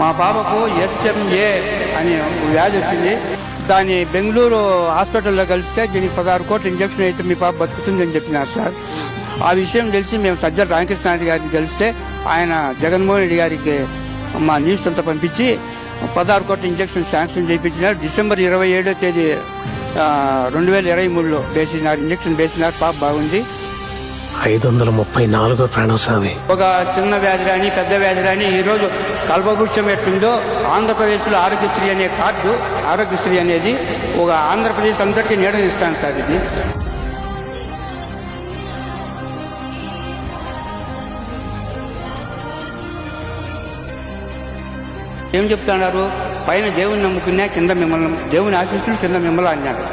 మా పాపకు SMA అని వ్యాధి వచ్చింది. దాన్ని బెంగళూరు హాస్పిటల్లో కలిస్తే దీనికి 16 కోట్ల ఇంజక్షన్ అయితే మీ పాప బతుకుతుందని చెప్పినారు సార్. ఆ విషయం తెలిసి మేము సజ్జల రామకృష్ణారెడ్డి గారిని కలిస్తే ఆయన జగన్మోహన్ రెడ్డి గారికి మా న్యూస్ అంతా పంపించి 16 కోట్ల ఇంజక్షన్ శాంక్షన్ చేయించినారు. డిసెంబర్ 27వ తేదీ 2023లో వేసినారు, ఇంజక్షన్ వేసినారు. పాప బాగుంది. 534 ప్రాణం స్వామి. ఒక చిన్న వ్యాధి రాని పెద్ద వ్యాధి రాని ఈరోజు కల్పవృక్షం ఎట్టుందో ఆంధ్రప్రదేశ్లో ఆరోగ్యశ్రీ అనే కార్డు, ఆరోగ్యశ్రీ అనేది ఒక ఆంధ్రప్రదేశ్ అంతటికీ నీడనిస్తాను సార్. ఇది ఏం చెప్తున్నారు? పైన దేవుని నమ్ముకున్నా కింద మిమ్మల్ని, దేవుని ఆశీస్సులు కింద మిమ్మల్ని అన్నాడు.